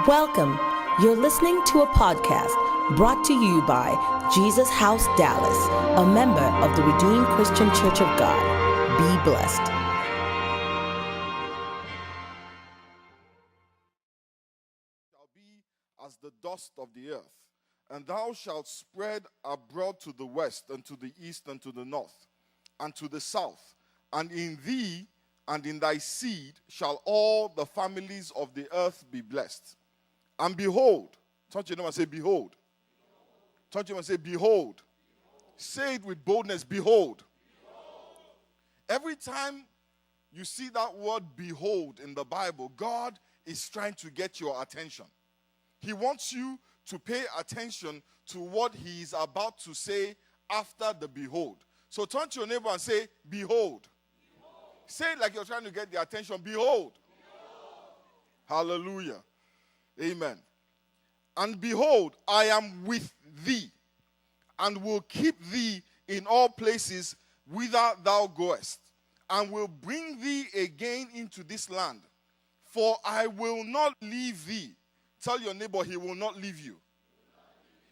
Welcome. You're listening to a podcast brought to you by Jesus House Dallas, a member of the Redeemed Christian Church of God. Be blessed. Shall be as the dust of the earth, and thou shalt spread abroad to the west, and to the east, and to the north, and to the south. And in thee and in thy seed shall all the families of the earth be blessed. And behold, touch your neighbor and say, behold. Touch your neighbor and say, behold. Say it with boldness, behold. Every time you see that word behold in the Bible, God is trying to get your attention. He wants you to pay attention to what he is about to say after the behold. So turn to your neighbor and say, behold. Say it like you're trying to get the attention. Behold. Hallelujah. Amen. And behold, I am with thee, and will keep thee in all places whither thou goest, and will bring thee again into this land. For I will not leave thee. Tell your neighbor, he will not leave you.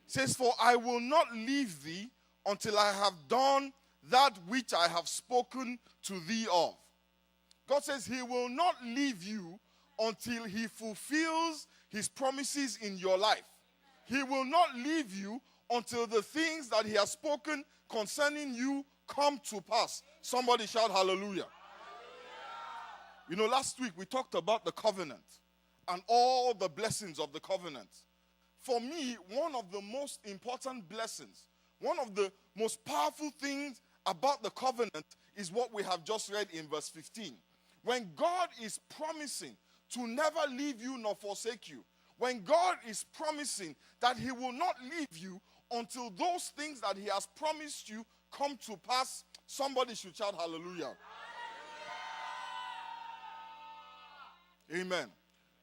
It says, for I will not leave thee until I have done that which I have spoken to thee of. God says he will not leave you until he fulfills his promises in your life. He will not leave you until the things that he has spoken concerning you come to pass. Somebody shout hallelujah. You know, last week we talked about the covenant and all the blessings of the covenant. For me, one of the most important blessings, one of the most powerful things about the covenant is what we have just read in verse 15. When God is promising to never leave you nor forsake you, when God is promising that he will not leave you until those things that he has promised you come to pass, somebody should shout hallelujah. Amen.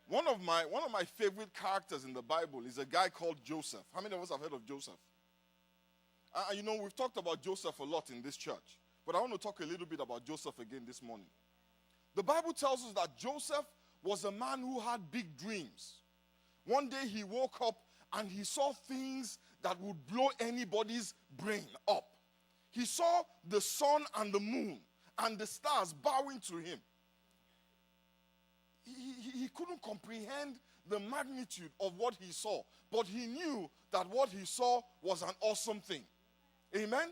One of my favorite characters in the Bible is a guy called Joseph. How many of us have heard of Joseph? You know, we've talked about Joseph a lot in this church, but I want to talk a little bit about Joseph again this morning. The Bible tells us that Joseph was a man who had big dreams. One day he woke up and he saw things that would blow anybody's brain up. He saw the sun and the moon and the stars bowing to him. He couldn't comprehend the magnitude of what he saw, but he knew that what he saw was an awesome thing. Amen?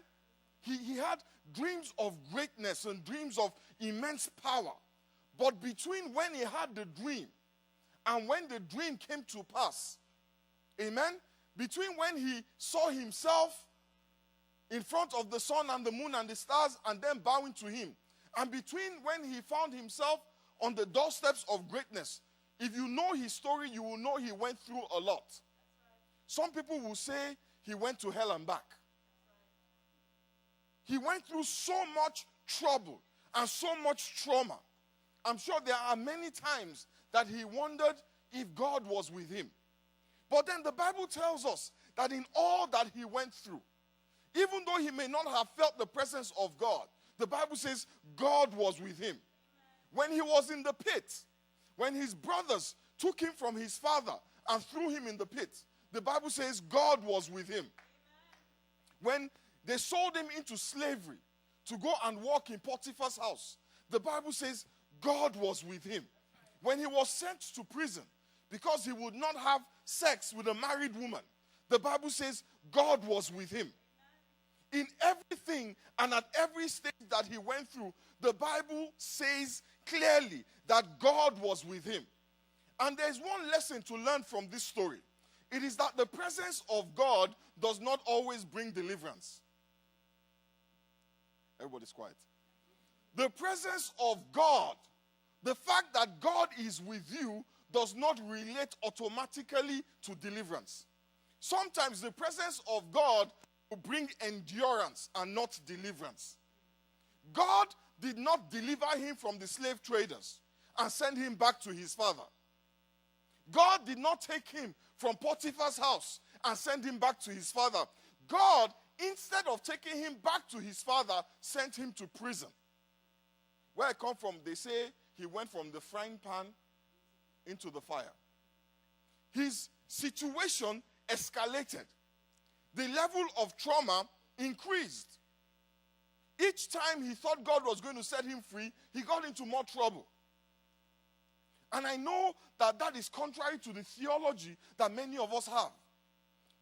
He had dreams of greatness and dreams of immense power. But between when he had the dream and when the dream came to pass, amen, between when he saw himself in front of the sun and the moon and the stars and then bowing to him, and between when he found himself on the doorsteps of greatness, if you know his story, you will know he went through a lot. Some people will say he went to hell and back. He went through so much trouble and so much trauma. I'm sure there are many times that he wondered if God was with him. But then the Bible tells us that in all that he went through, even though he may not have felt the presence of God, the Bible says God was with him. When he was in the pit, when his brothers took him from his father and threw him in the pit, the Bible says God was with him. When they sold him into slavery to go and work in Potiphar's house, the Bible says God was with him. When he was sent to prison because he would not have sex with a married woman, the Bible says God was with him. In everything and at every stage that he went through, the Bible says clearly that God was with him. And there's one lesson to learn from this story. It is that the presence of God does not always bring deliverance. Everybody's quiet. The presence of God, the fact that God is with you, does not relate automatically to deliverance. Sometimes the presence of God will bring endurance and not deliverance. God did not deliver him from the slave traders and send him back to his father. God did not take him from Potiphar's house and send him back to his father. God, instead of taking him back to his father, sent him to prison. Where I come from, they say he went from the frying pan into the fire. his situation escalated. The level of trauma increased. Each time he thought God was going to set him free, he got into more trouble. And I know that that is contrary to the theology that many of us have.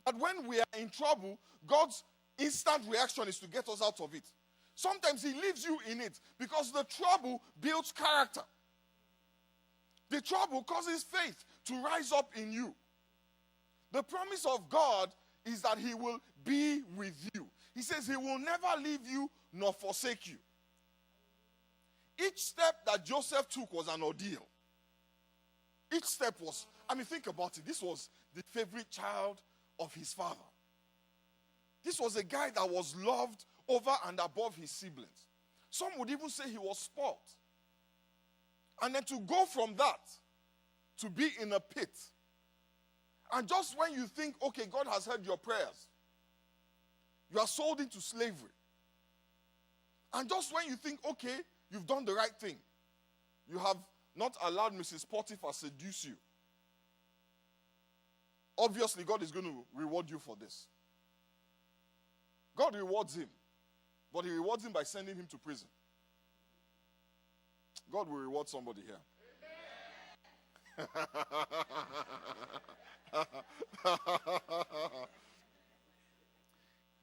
That when we are in trouble, God's instant reaction is to get us out of it. Sometimes he leaves you in it because the trouble builds character. The trouble causes faith to rise up in you. The promise of God is that he will be with you. He says he will never leave you nor forsake you. Each step that Joseph took was an ordeal. Each step was, think about it. This was the favorite child of his father. This was a guy that was loved over and above his siblings. Some would even say he was spoiled. And then to go from that to be in a pit. And just when you think, okay, God has heard your prayers, you are sold into slavery. And just when you think, okay, you've done the right thing, you have not allowed Mrs. Potiphar seduce you. Obviously, God is going to reward you for this. God rewards him, but he rewards him by sending him to prison. God will reward somebody here.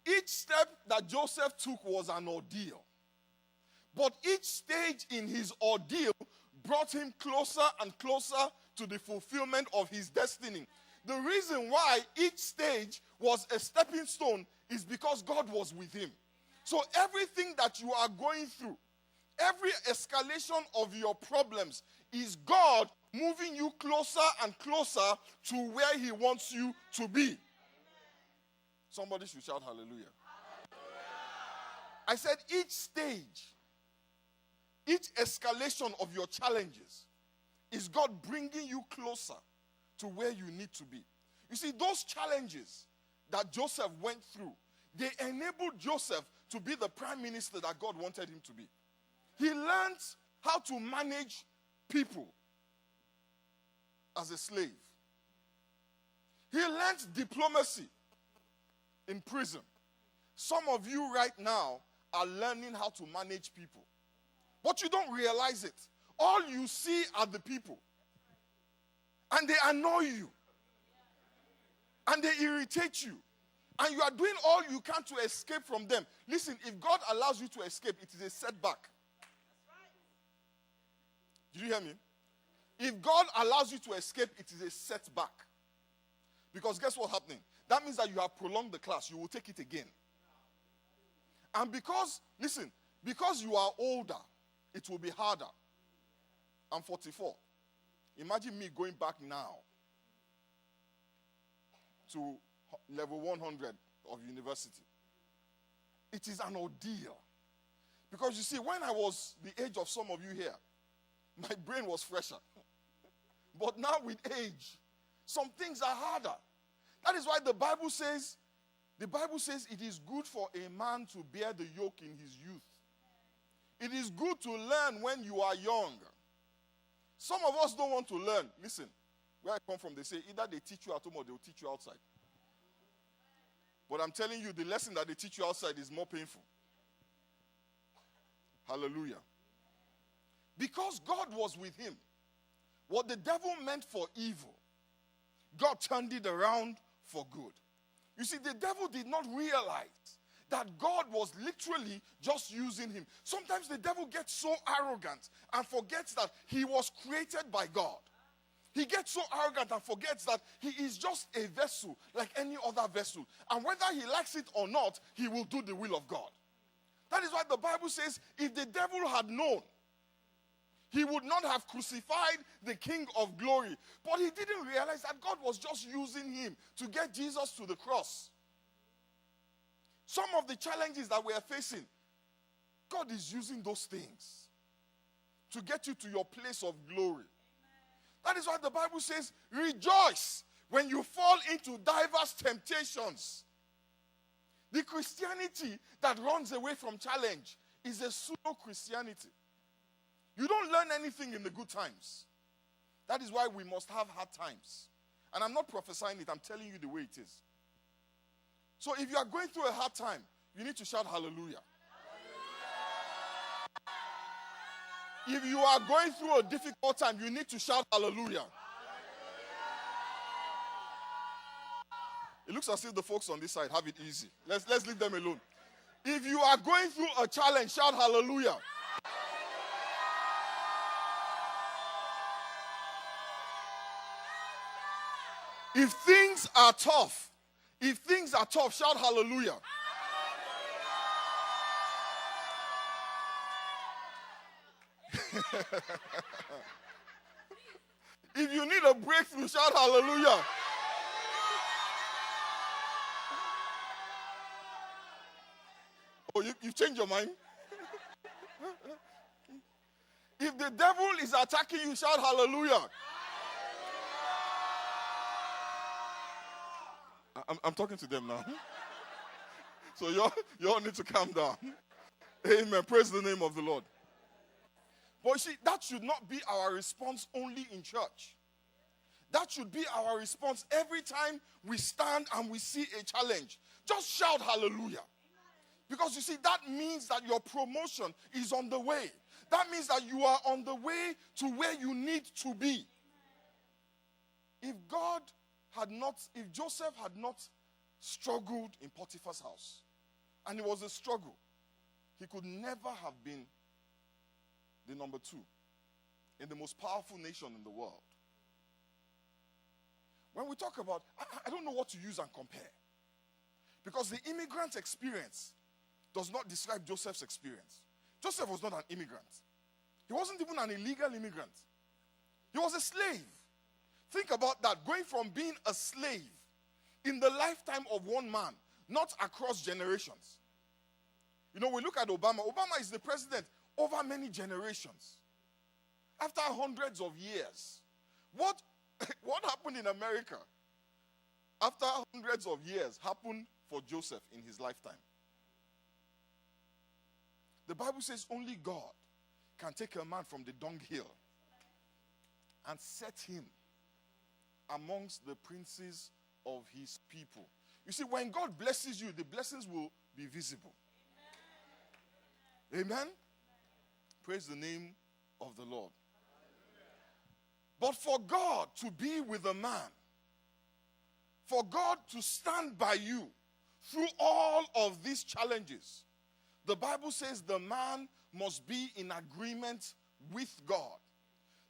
Each step that Joseph took was an ordeal. But each stage in his ordeal brought him closer and closer to the fulfillment of his destiny. The reason why each stage was a stepping stone is because God was with him. So everything that you are going through, every escalation of your problems is God moving you closer and closer to where he wants you to be. Somebody should shout hallelujah. I said each stage, each escalation of your challenges is God bringing you closer to where you need to be. You see, those challenges that Joseph went through, they enabled Joseph to be the prime minister that God wanted him to be. He learned how to manage people as a slave. He learned diplomacy in prison. Some of you right now are learning how to manage people. But you don't realize it. All you see are the people. And they annoy you. And they irritate you. And you are doing all you can to escape from them. Listen, if God allows you to escape, it is a setback. Did you hear me? If God allows you to escape, it is a setback. Because guess what's happening? That means that you have prolonged the class. You will take it again. And because you are older, it will be harder. I'm 44. Imagine me going back now to level 100 of university. It is an ordeal. Because you see, when I was the age of some of you here, my brain was fresher. But now with age, some things are harder. That is why the Bible says it is good for a man to bear the yoke in his youth. It is good to learn when you are young. Some of us don't want to learn. Listen, where I come from, they say either they teach you at home or they'll teach you outside. But I'm telling you, the lesson that they teach you outside is more painful. Hallelujah. Because God was with him, what the devil meant for evil, God turned it around for good. You see, the devil did not realize that God was literally just using him. Sometimes the devil gets so arrogant and forgets that he was created by God. He gets so arrogant and forgets that he is just a vessel like any other vessel. And whether he likes it or not, he will do the will of God. That is why the Bible says, if the devil had known, he would not have crucified the King of Glory. But he didn't realize that God was just using him to get Jesus to the cross. Some of the challenges that we are facing, God is using those things to get you to your place of glory. That is why the Bible says, rejoice when you fall into diverse temptations. The Christianity that runs away from challenge is a pseudo-Christianity. You don't learn anything in the good times. That is why we must have hard times. And I'm not prophesying it, I'm telling you the way it is. So if you are going through a hard time, you need to shout hallelujah. If you are going through a difficult time, you need to shout hallelujah. It looks as if the folks on this side have it easy. Let's leave them alone. If you are going through a challenge, shout hallelujah. If things are tough, shout hallelujah. If you need a breakthrough, shout hallelujah. Oh, you've changed your mind? If the devil is attacking you, shout hallelujah. I'm talking to them now. So you all need to calm down. Amen. Praise the name of the Lord. But see, that should not be our response only in church. That should be our response every time we stand and we see a challenge. Just shout hallelujah. Because you see, that means that your promotion is on the way. That means that you are on the way to where you need to be. If Joseph had not struggled in Potiphar's house, and it was a struggle, he could never have been the number 2 in the most powerful nation in the world. When we talk about, I don't know what to use and compare. Because the immigrant experience does not describe Joseph's experience. Joseph was not an immigrant. He wasn't even an illegal immigrant. He was a slave. Think about that, going from being a slave in the lifetime of one man, not across generations. You know, we look at Obama. Obama is the president over many generations. After hundreds of years. What happened in America after hundreds of years happened for Joseph in his lifetime? The Bible says only God can take a man from the dunghill and set him amongst the princes of his people. You see, when God blesses you, the blessings will be visible. Amen? Amen? Praise the name of the Lord. But for God to be with a man, for God to stand by you through all of these challenges, the Bible says the man must be in agreement with God.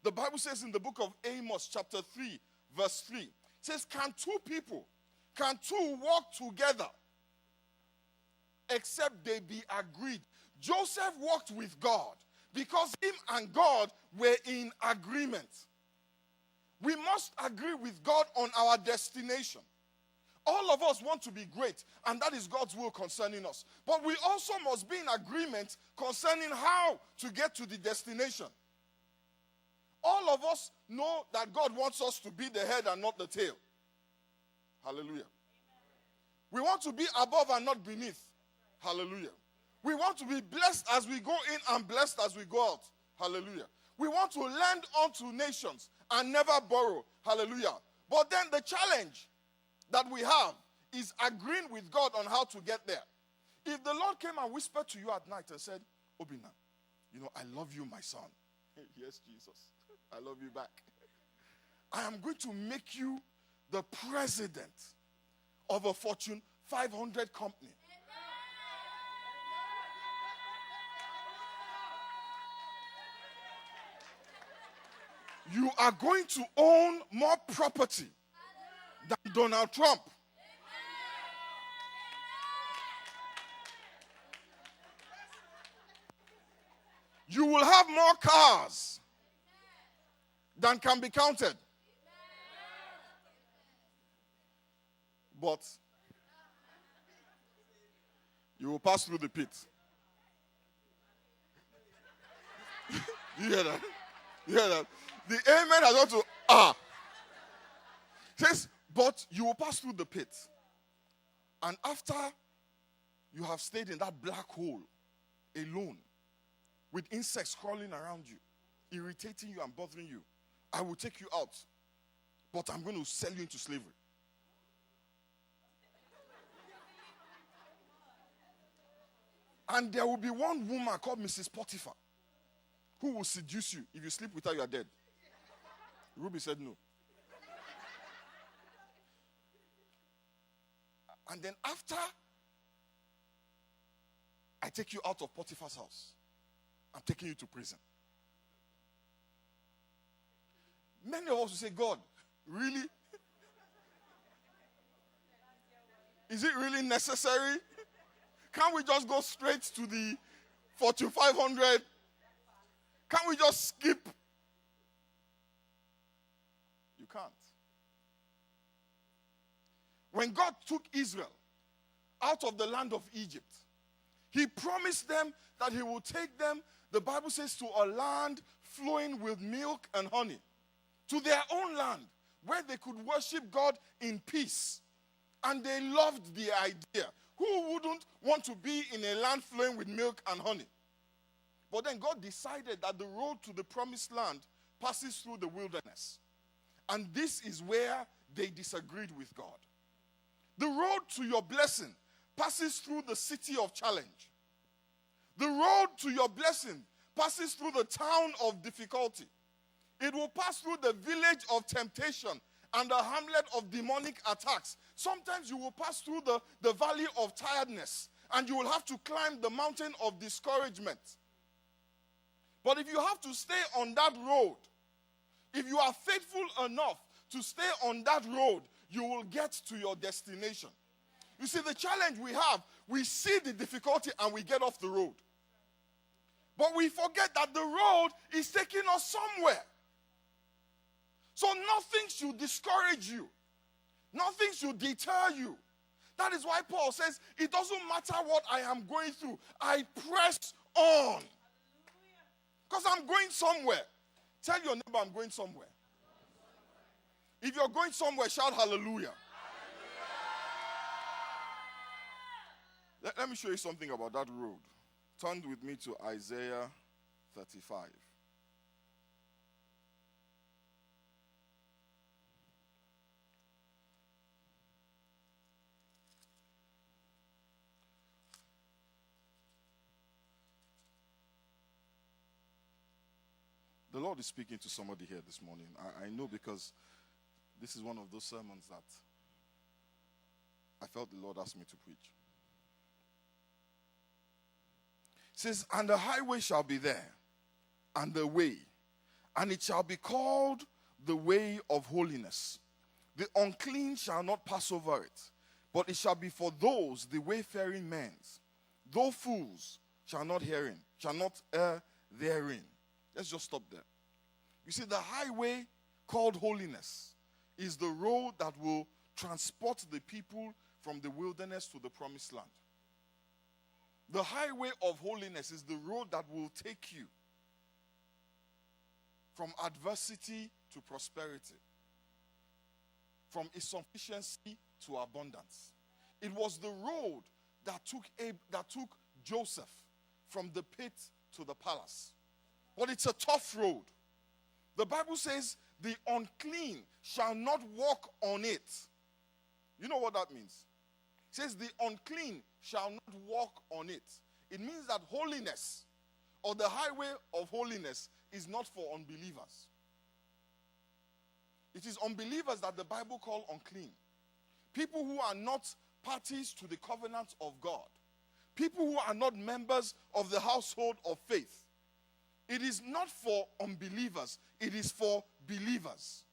The Bible says in the book of Amos chapter 3 verse 3, it says, can two walk together except they be agreed? Joseph walked with God because him and God were in agreement. We must agree with God on our destination. All of us want to be great, and that is God's will concerning us. But we also must be in agreement concerning how to get to the destination. All of us know that God wants us to be the head and not the tail. Hallelujah. We want to be above and not beneath. Hallelujah. We want to be blessed as we go in and blessed as we go out. Hallelujah. We want to lend unto nations and never borrow. Hallelujah. But then the challenge that we have is agreeing with God on how to get there. If the Lord came and whispered to you at night and said, Obina, you know, I love you, my son. Yes, Jesus. I love you back. I am going to make you the president of a Fortune 500 company. You are going to own more property than Donald Trump. You will have more cars than can be counted. But you will pass through the pit. You hear that? You hear that? The amen has gone to says, but you will pass through the pit. And after you have stayed in that black hole alone, with insects crawling around you, irritating you and bothering you, I will take you out. but I'm going to sell you into slavery. And there will be one woman called Mrs. Potiphar who will seduce you. If you sleep with her, you are dead. Ruby said no. And then after I take you out of Potiphar's house, I'm taking you to prison. Many of us will say, God, really? Is it really necessary? Can't we just go straight to the 4,500? Can't we just skip? You can't. When God took Israel out of the land of Egypt, he promised them that he will take them, the Bible says, to a land flowing with milk and honey, to their own land where they could worship God in peace. And they loved the idea. Who wouldn't want to be in a land flowing with milk and honey? But then God decided that the road to the promised land passes through the wilderness. And this is where they disagreed with God. The road to your blessing passes through the city of challenge. The road to your blessing passes through the town of difficulty. It will pass through the village of temptation and the hamlet of demonic attacks. Sometimes you will pass through the valley of tiredness, and you will have to climb the mountain of discouragement. But if you have to stay on that road, if you are faithful enough to stay on that road, you will get to your destination. You see, the challenge we have, we see the difficulty and we get off the road. But we forget that the road is taking us somewhere. So nothing should discourage you. Nothing should deter you. That is why Paul says, it doesn't matter what I am going through. I press on. Because I'm going somewhere. Tell your neighbor, I'm going somewhere. If you're going somewhere, shout hallelujah. Let me show you something about that road. Turn with me to Isaiah 35. The Lord is speaking to somebody here this morning. I know, because this is one of those sermons that I felt the Lord asked me to preach. It says, and the highway shall be there, and the way, and it shall be called the way of holiness. The unclean shall not pass over it, but it shall be for those, the wayfaring men. Though fools shall not err therein. Let's just stop there. You see, the highway called holiness is the road that will transport the people from the wilderness to the promised land. The highway of holiness is the road that will take you from adversity to prosperity, from insufficiency to abundance. It was the road that took Joseph from the pit to the palace. But it's a tough road. The Bible says, the unclean shall not walk on it. You know what that means? It says, the unclean shall not walk on it. It means that holiness, or the highway of holiness, is not for unbelievers. It is unbelievers that the Bible call unclean. People who are not parties to the covenant of God. People who are not members of the household of faith. It is not for unbelievers. It is for believers.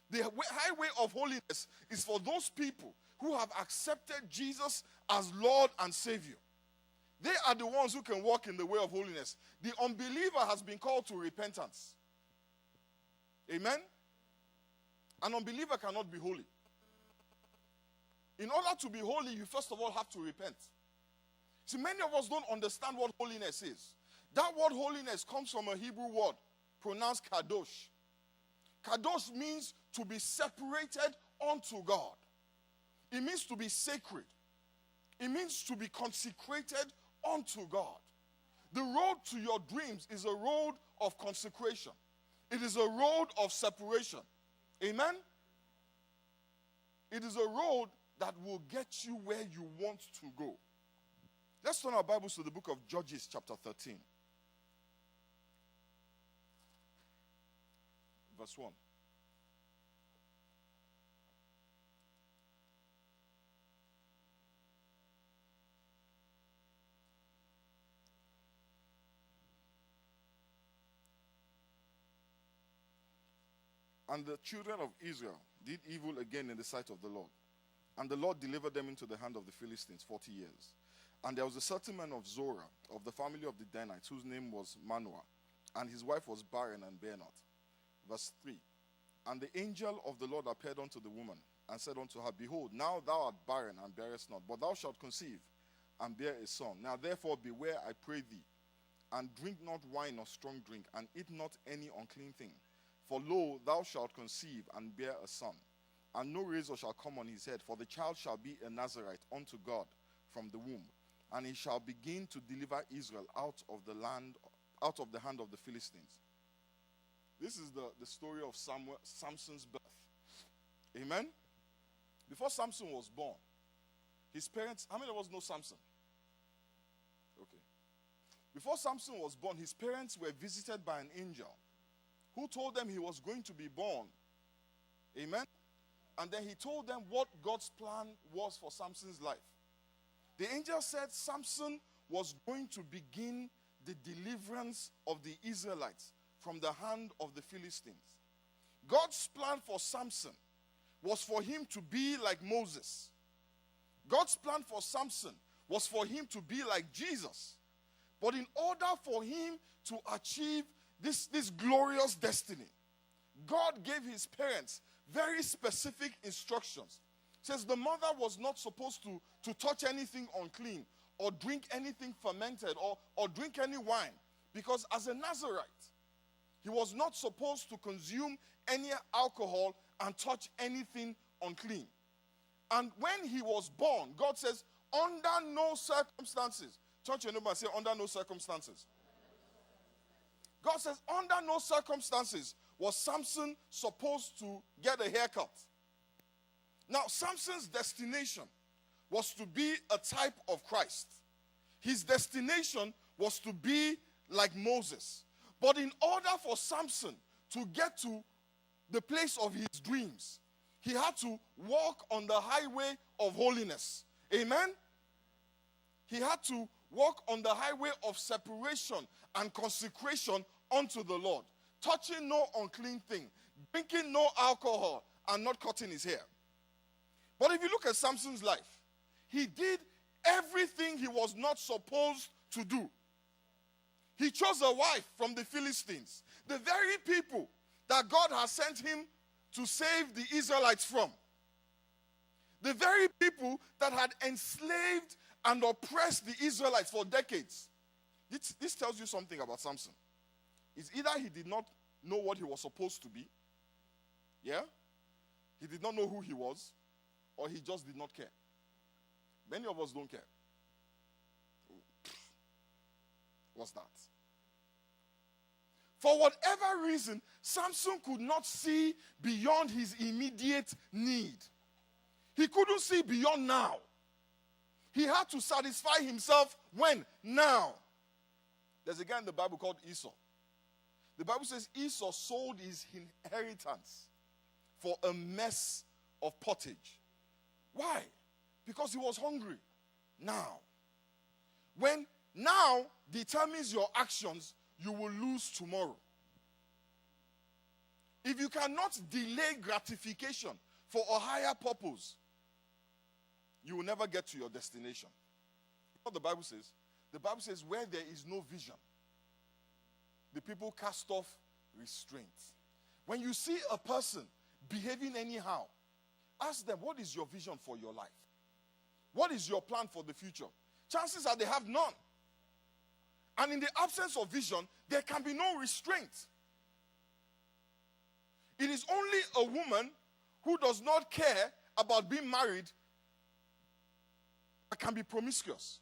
The highway of holiness is for those people who have accepted Jesus as Lord and Savior. They are the ones who can walk in the way of holiness. The unbeliever has been called to repentance. Amen? An unbeliever cannot be holy. In order to be holy, you first of all have to repent. See, many of us don't understand what holiness is. That word holiness comes from a Hebrew word pronounced kadosh. Kadosh means to be separated unto God. It means to be sacred. It means to be consecrated unto God. The road to your dreams is a road of consecration. It is a road of separation. Amen? It is a road that will get you where you want to go. Let's turn our Bibles to the book of Judges chapter 13. Verse 1. And the children of Israel did evil again in the sight of the Lord. And the Lord delivered them into the hand of the Philistines 40 years. And there was a certain man of Zorah, of the family of the Danites, whose name was Manoah, and his wife was barren and bare not. Verse 3. And the angel of the Lord appeared unto the woman, and said unto her, Behold, now thou art barren and bearest not, but thou shalt conceive, and bear a son. Now therefore beware, I pray thee, and drink not wine or strong drink, and eat not any unclean thing. For lo, thou shalt conceive, and bear a son. And no razor shall come on his head, for the child shall be a Nazarite unto God from the womb. And he shall begin to deliver Israel out of the hand of the Philistines. This is the story of Samson's birth. Amen? Before Samson was born, his parents, how many of us know Samson? Okay. Before Samson was born, his parents were visited by an angel who told them he was going to be born. Amen? And then he told them what God's plan was for Samson's life. The angel said Samson was going to begin the deliverance of the Israelites from the hand of the Philistines. God's plan for Samson was for him to be like Moses. God's plan for Samson was for him to be like Jesus. But in order for him to achieve this glorious destiny, God gave his parents very specific instructions. It says the mother was not supposed to touch anything unclean or drink anything fermented or drink any wine, because as a Nazarite, he was not supposed to consume any alcohol and touch anything unclean. And when he was born, God says, under no circumstances. Turn to your neighbor and say, under no circumstances. God says, under no circumstances was Samson supposed to get a haircut. Now, Samson's destination was to be a type of Christ. His destination was to be like Moses. But in order for Samson to get to the place of his dreams, he had to walk on the highway of holiness. Amen? He had to walk on the highway of separation and consecration unto the Lord, touching no unclean thing, drinking no alcohol, and not cutting his hair. But if you look at Samson's life, he did everything he was not supposed to do. He chose a wife from the Philistines, the very people that God has sent him to save the Israelites from. The very people that had enslaved and oppressed the Israelites for decades. This tells you something about Samson. It's either he did not know what he was supposed to be, yeah? He did not know who he was, or he just did not care. Many of us don't care. What's that? For whatever reason, Samson could not see beyond his immediate need. He couldn't see beyond now. He had to satisfy himself when? Now. There's a guy in the Bible called Esau. The Bible says Esau sold his inheritance for a mess of pottage. Why? Because he was hungry. Now. When now determines your actions, you will lose tomorrow. If you cannot delay gratification for a higher purpose, you will never get to your destination. What the Bible says? The Bible says where there is no vision, the people cast off restraint. When you see a person behaving anyhow, ask them, what is your vision for your life? What is your plan for the future? Chances are they have none. And in the absence of vision, there can be no restraint. It is only a woman who does not care about being married that can be promiscuous.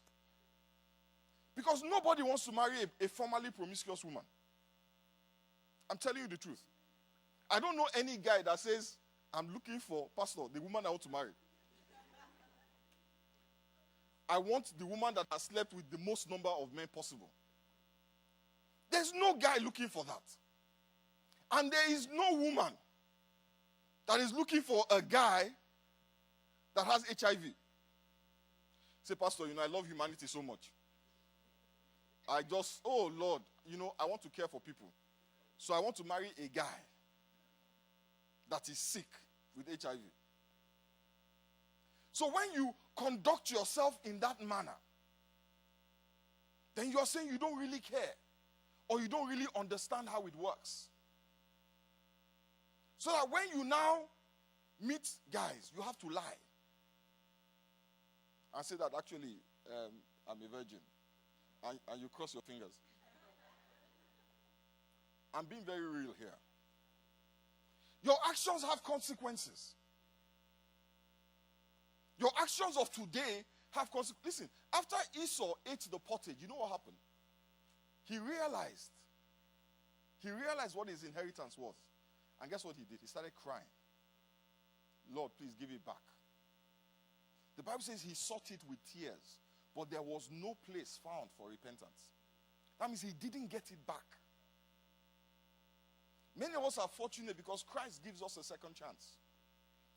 Because nobody wants to marry a formerly promiscuous woman. I'm telling you the truth. I don't know any guy that says, I'm looking for, Pastor, the woman I want to marry. I want the woman that has slept with the most number of men possible. There's no guy looking for that. And there is no woman that is looking for a guy that has HIV. Say, Pastor, I love humanity so much. Oh Lord, I want to care for people. So I want to marry a guy that is sick with HIV. So when you conduct yourself in that manner, then you are saying you don't really care, or you don't really understand how it works. So that when you now meet guys, you have to lie and say that actually I'm a virgin, and you cross your fingers. I'm being very real here. Your actions have consequences. Your actions of today have consequences. Listen, after Esau ate the pottage, you know what happened? He realized what his inheritance was. And guess what he did? He started crying. Lord, please give it back. The Bible says he sought it with tears, but there was no place found for repentance. That means he didn't get it back. Many of us are fortunate because Christ gives us a second chance,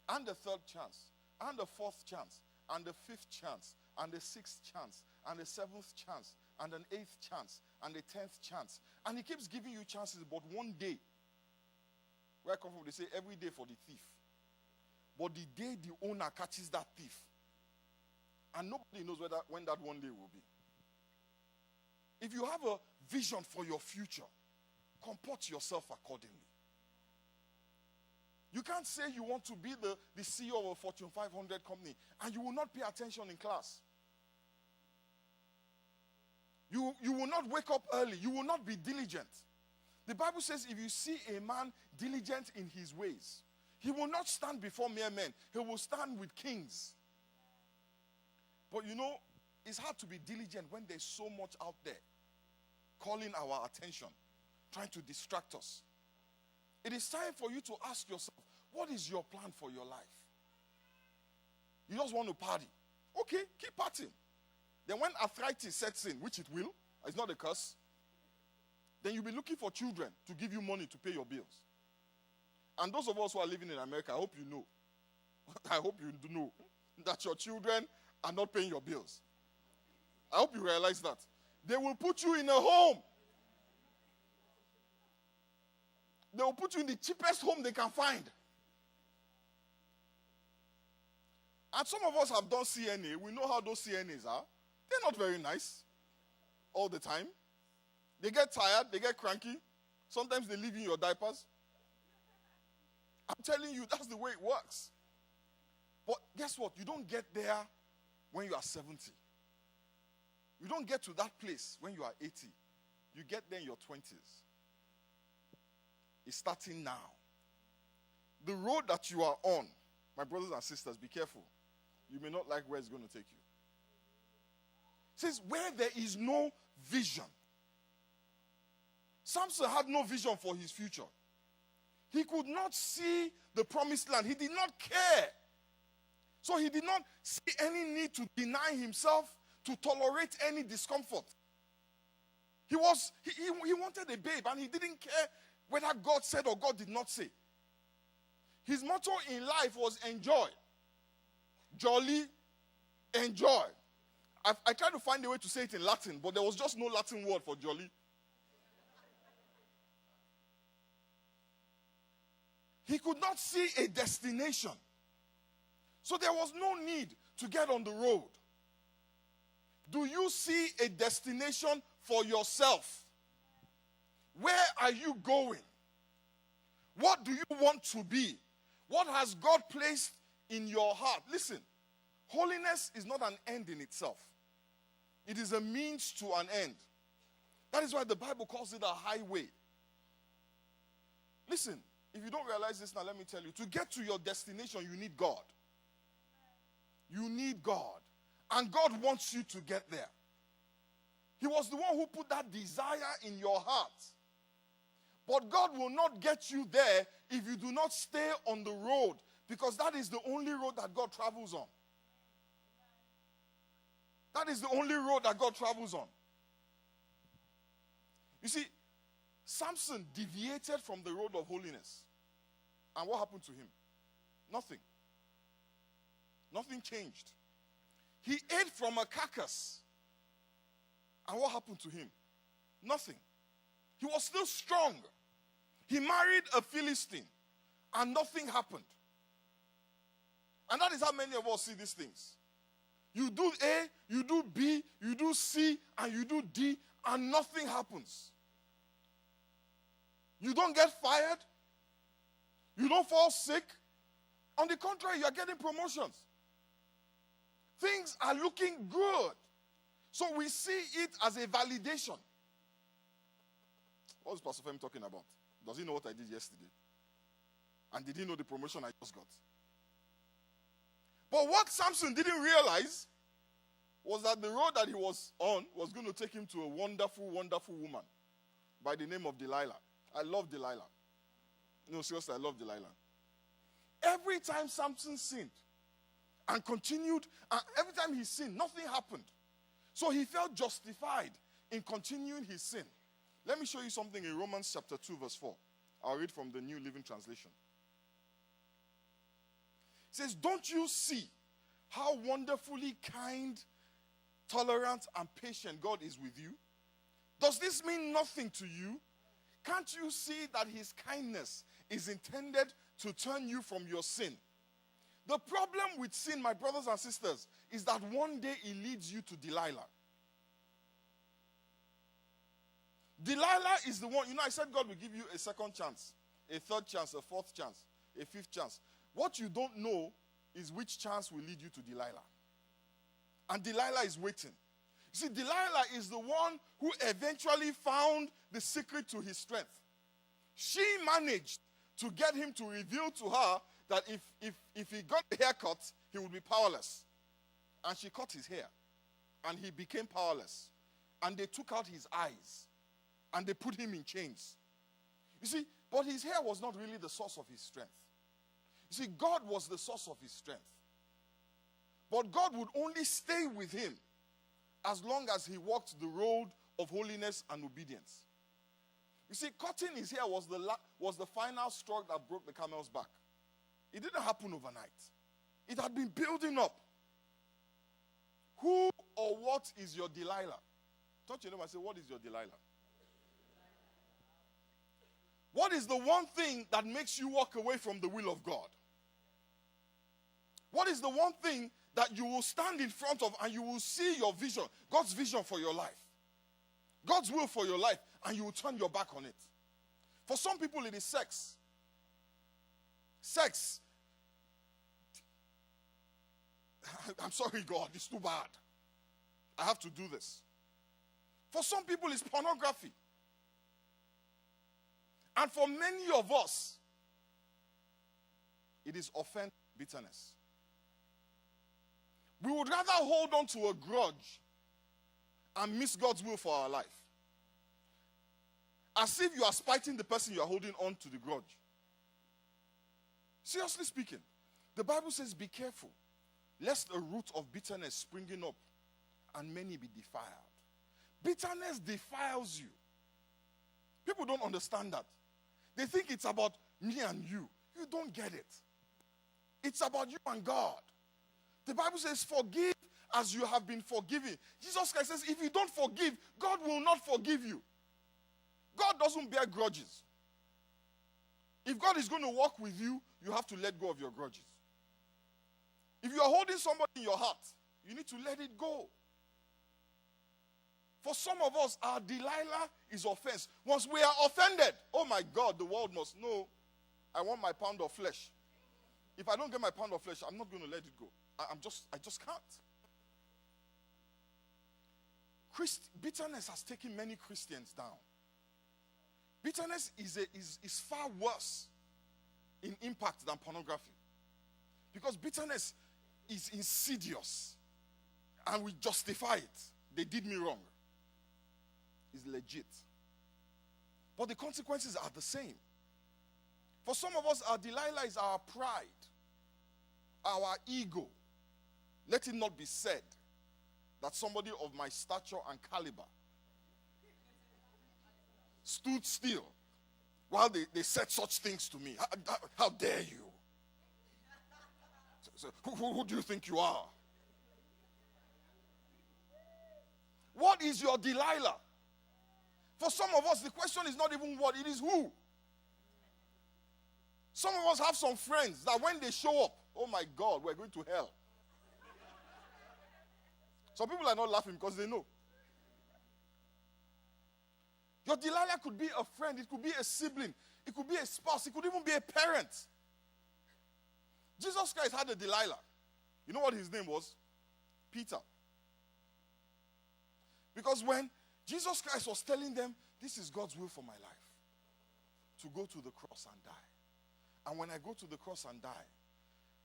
and a third chance, and a fourth chance, and a fifth chance, and a sixth chance, and a seventh chance, and an eighth chance, and a 10th chance. And he keeps giving you chances, but one day, where I come from, they say every day for the thief. But the day the owner catches that thief, and nobody knows when that one day will be. If you have a vision for your future, comport yourself accordingly. You can't say you want to be the CEO of a Fortune 500 company and you will not pay attention in class. You will not wake up early. You will not be diligent. The Bible says if you see a man diligent in his ways, he will not stand before mere men. He will stand with kings. But it's hard to be diligent when there's so much out there calling our attention, trying to distract us. It is time for you to ask yourself, what is your plan for your life? You just want to party. Okay, keep partying. Then when arthritis sets in, which it will, it's not a curse, then you'll be looking for children to give you money to pay your bills. And those of us who are living in America, I hope you know. I hope you do know that your children are not paying your bills. I hope you realize that. They will put you in a home. They will put you in the cheapest home they can find. And some of us have done CNA. We know how those CNAs are. They're not very nice all the time. They get tired. They get cranky. Sometimes they leave you in your diapers. I'm telling you, that's the way it works. But guess what? You don't get there when you are 70. You don't get to that place when you are 80. You get there in your 20s. It's starting now. The road that you are on, my brothers and sisters, be careful. You may not like where it's going to take you. It says, where there is no vision. Samson had no vision for his future. He could not see the promised land. He did not care. So he did not see any need to deny himself, to tolerate any discomfort. He wanted a babe, and he didn't care whether God said or God did not say. His motto in life was enjoy. Jolly, enjoy. I tried to find a way to say it in Latin, but there was just no Latin word for jolly. He could not see a destination. So there was no need to get on the road. Do you see a destination for yourself? Where are you going? What do you want to be? What has God placed in your heart? Listen, holiness is not an end in itself. It is a means to an end. That is why the Bible calls it a highway. Listen, if you don't realize this now, let me tell you. To get to your destination, you need God. You need God. And God wants you to get there. He was the one who put that desire in your heart. But God will not get you there if you do not stay on the road, because that is the only road that God travels on. That is the only road that God travels on. You see, Samson deviated from the road of holiness. And what happened to him? Nothing. Nothing changed. He ate from a carcass. And what happened to him? Nothing. He was still strong. He married a Philistine. And nothing happened. And that is how many of us see these things. You do A, you do B, you do C, and you do D, and nothing happens. You don't get fired. You don't fall sick. On the contrary, you are getting promotions. Things are looking good. So we see it as a validation. What was Pastor Femi talking about? Does he know what I did yesterday? And did he know the promotion I just got? But what Samson didn't realize was that the road that he was on was going to take him to a wonderful, wonderful woman by the name of Delilah. I love Delilah. No, seriously, I love Delilah. Every time Samson sinned and continued, and every time he sinned, nothing happened. So he felt justified in continuing his sin. Let me show you something in Romans chapter 2, verse 4. I'll read from the New Living Translation. It says, don't you see how wonderfully kind, tolerant, and patient God is with you? Does this mean nothing to you? Can't you see that his kindness is intended to turn you from your sin? The problem with sin, my brothers and sisters, is that one day it leads you to Delilah. Delilah is the one, I said God will give you a second chance, a third chance, a fourth chance, a fifth chance. What you don't know is which chance will lead you to Delilah. And Delilah is waiting. You see, Delilah is the one who eventually found the secret to his strength. She managed to get him to reveal to her that if he got a haircut, he would be powerless. And she cut his hair. And he became powerless. And they took out his eyes. And they put him in chains. You see, but his hair was not really the source of his strength. You see, God was the source of his strength. But God would only stay with him as long as he walked the road of holiness and obedience. You see, cutting his hair was the final straw that broke the camel's back. It didn't happen overnight. It had been building up. Who or what is your Delilah? Touch your neighbor and say, what is your Delilah? What is the one thing that makes you walk away from the will of God? What is the one thing that you will stand in front of and you will see your vision, God's vision for your life, God's will for your life, and you will turn your back on it? For some people, it is sex. Sex. I'm sorry, God, it's too bad. I have to do this. For some people, it's pornography. And for many of us, it is offense, bitterness. We would rather hold on to a grudge and miss God's will for our life. As if you are spiting the person you are holding on to the grudge. Seriously speaking, the Bible says, be careful, lest a root of bitterness springing up and many be defiled. Bitterness defiles you. People don't understand that. They think it's about me and you. You don't get it. It's about you and God. The Bible says, forgive as you have been forgiven. Jesus Christ says, if you don't forgive, God will not forgive you. God doesn't bear grudges. If God is going to walk with you, you have to let go of your grudges. If you are holding somebody in your heart, you need to let it go. For some of us, our Delilah is offense. Once we are offended, oh my God, the world must know I want my pound of flesh. If I don't get my pound of flesh, I'm not going to let it go. I just can't. Bitterness has taken many Christians down. Bitterness is far worse in impact than pornography. Because bitterness is insidious. And we justify it. They did me wrong. It's legit. But the consequences are the same. For some of us, our Delilah is our pride, our ego. Let it not be said that somebody of my stature and caliber stood still while they said such things to me. How dare you? So, who do you think you are? What is your Delilah? For some of us, the question is not even what, it is who. Some of us have some friends that when they show up, oh my God, we're going to hell. Some people are not laughing because they know. Your Delilah could be a friend, it could be a sibling, it could be a spouse, it could even be a parent. Jesus Christ had a Delilah. You know what his name was? Peter. Because when Jesus Christ was telling them, this is God's will for my life, to go to the cross and die. And when I go to the cross and die,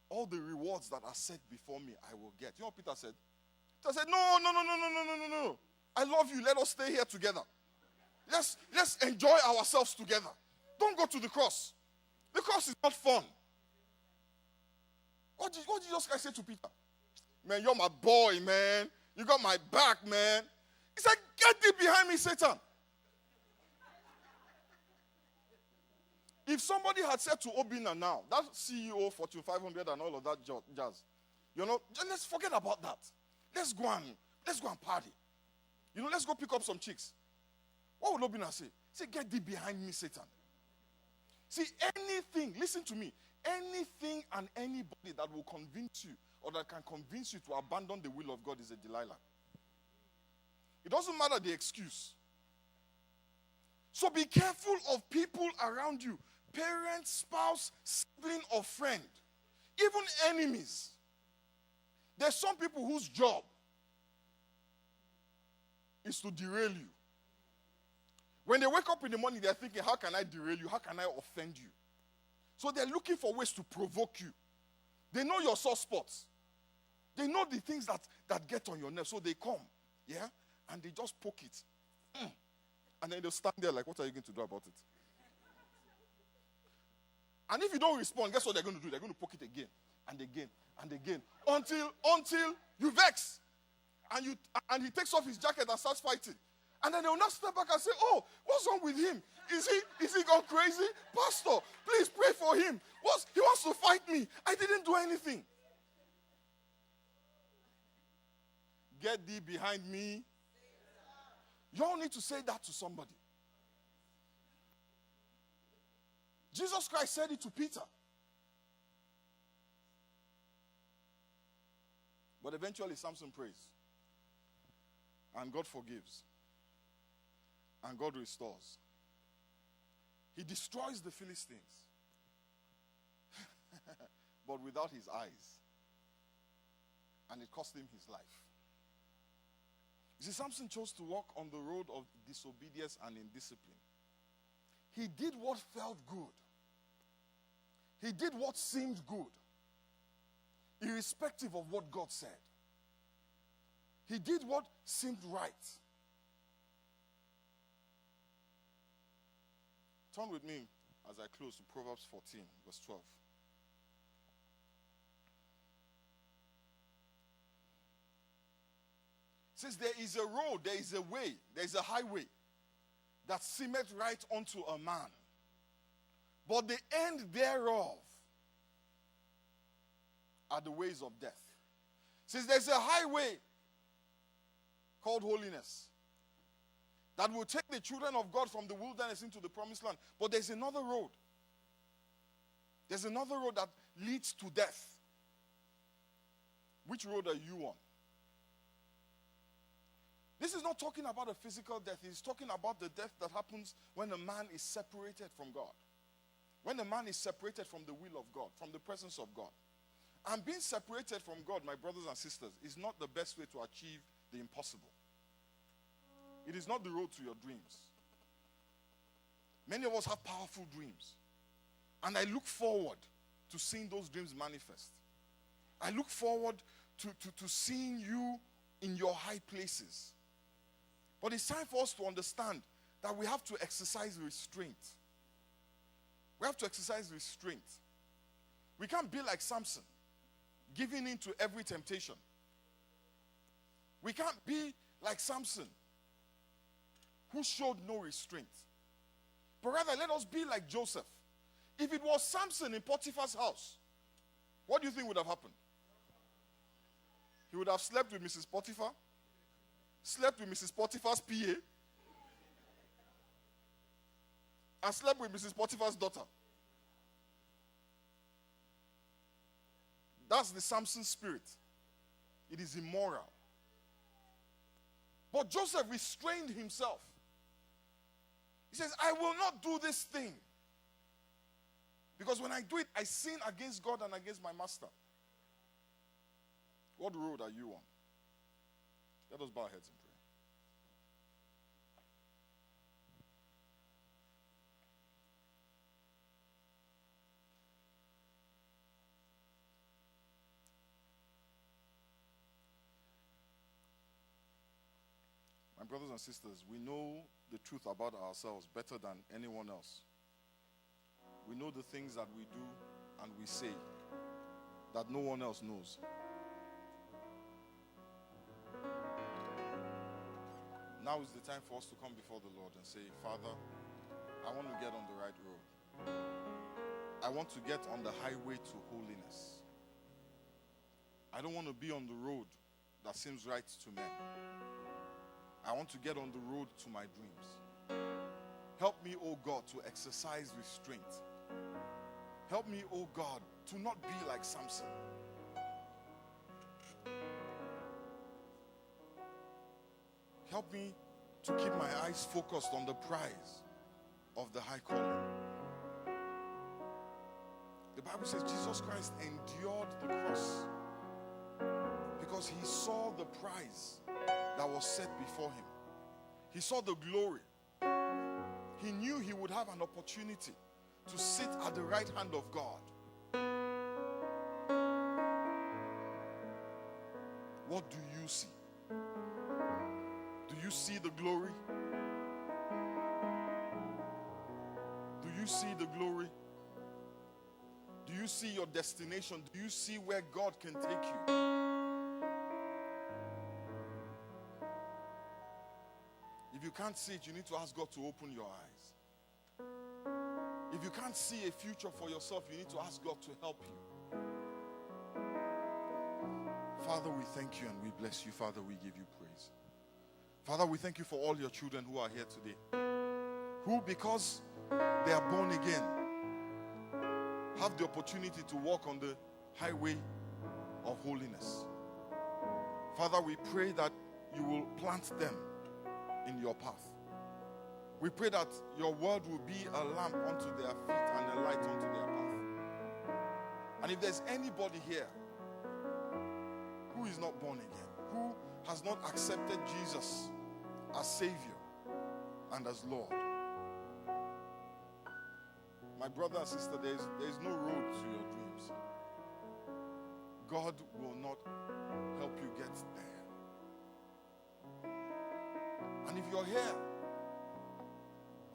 all the rewards that are set before me, I will get. You know what Peter said? Peter said, no. I love you. Let us stay here together. Let's enjoy ourselves together. Don't go to the cross. The cross is not fun. What did Jesus Christ say to Peter? Man, you're my boy, man. You got my back, man. He said, get thee behind me, Satan. If somebody had said to Obina now, that CEO, Fortune 500 and all of that jazz, let's forget about that. Let's go and party. Let's go pick up some chicks. What would Obina say? Say, get thee behind me, Satan. See, anything, listen to me, anything and anybody that will convince you or that can convince you to abandon the will of God is a Delilah. It doesn't matter the excuse. So be careful of people around you. Parent, spouse, sibling, or friend. Even enemies. There's some people whose job is to derail you. When they wake up in the morning, they're thinking, how can I derail you? How can I offend you? So they're looking for ways to provoke you. They know your soft spots. They know the things that get on your nerves. So they come, yeah, and they just poke it. And then they'll stand there like, what are you going to do about it? And if you don't respond, guess what they're going to do? They're going to poke it again and again and again until you vex. And he takes off his jacket and starts fighting. And then they will not step back and say, oh, what's wrong with him? Is he gone crazy? Pastor, please pray for him. He wants to fight me. I didn't do anything. Get thee behind me. You all need to say that to somebody. Jesus Christ said it to Peter. But eventually Samson prays. And God forgives. And God restores. He destroys the Philistines. But without his eyes. And it cost him his life. You see, Samson chose to walk on the road of disobedience and indiscipline. He did what felt good. He did what seemed good, irrespective of what God said. He did what seemed right. Turn with me as I close to Proverbs 14, verse 12. It says, there is a road, there is a way, there is a highway that seemeth right unto a man. But the end thereof are the ways of death. It says there's a highway called holiness that will take the children of God from the wilderness into the promised land. But there's another road. There's another road that leads to death. Which road are you on? This is not talking about a physical death. It's talking about the death that happens when a man is separated from God. When a man is separated from the will of God, from the presence of God. And being separated from God, my brothers and sisters, is not the best way to achieve the impossible. It is not the road to your dreams. Many of us have powerful dreams. And I look forward to seeing those dreams manifest. I look forward to seeing you in your high places. But it's time for us to understand that we have to exercise restraint. We have to exercise restraint. We can't be like Samson, giving in to every temptation. We can't be like Samson, who showed no restraint. But rather, let us be like Joseph. If it was Samson in Potiphar's house, what do you think would have happened? He would have slept with Mrs. Potiphar, slept with Mrs. Potiphar's PA, and slept with Mrs. Potiphar's daughter. That's the Samson spirit. It is immoral. But Joseph restrained himself. He says, I will not do this thing. Because when I do it, I sin against God and against my master. What road are you on? Let us bow our heads and pray. My brothers and sisters, we know the truth about ourselves better than anyone else. We know the things that we do and we say that no one else knows. Now is the time for us to come before the Lord and say, Father, I want to get on the right road. I want to get on the highway to holiness. I don't want to be on the road that seems right to men. I want to get on the road to my dreams. Help me, O God, to exercise restraint. Help me, O God, to not be like Samson. Help me to keep my eyes focused on the prize of the high calling. The Bible says Jesus Christ endured the cross because he saw the prize that was set before him. He saw the glory. He knew he would have an opportunity to sit at the right hand of God. What do you see? Do you see the glory? Do you see the glory? Do you see your destination? Do you see where God can take you? If you can't see it, you need to ask God to open your eyes. If you can't see a future for yourself, you need to ask God to help you. Father, we thank you and we bless you. Father, we give you praise. Father, we thank you for all your children who are here today, who, because they are born again, have the opportunity to walk on the highway of holiness. Father, we pray that you will plant them in your path. We pray that your word will be a lamp unto their feet and a light unto their path. And if there's anybody here who is not born again, who has not accepted Jesus as Savior and as Lord, my brother and sister, there is no road to your dreams. God will not help you get there. And if you're here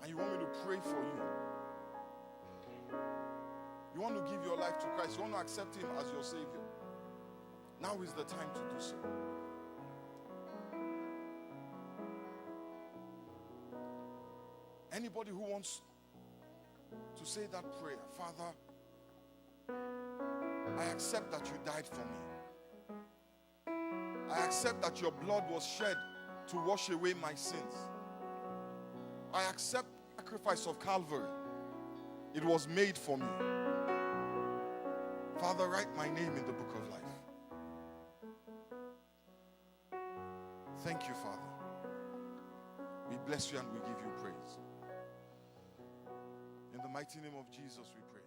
and you want me to pray for you, you want to give your life to Christ, you want to accept him as your Savior, now is the time to do so. Anybody who wants to say that prayer, Father, I accept that you died for me. I accept that your blood was shed to wash away my sins. I accept the sacrifice of Calvary. It was made for me. Father, write my name in the book of life. Thank you, Father. We bless you and we give you praise. In the mighty name of Jesus, we pray.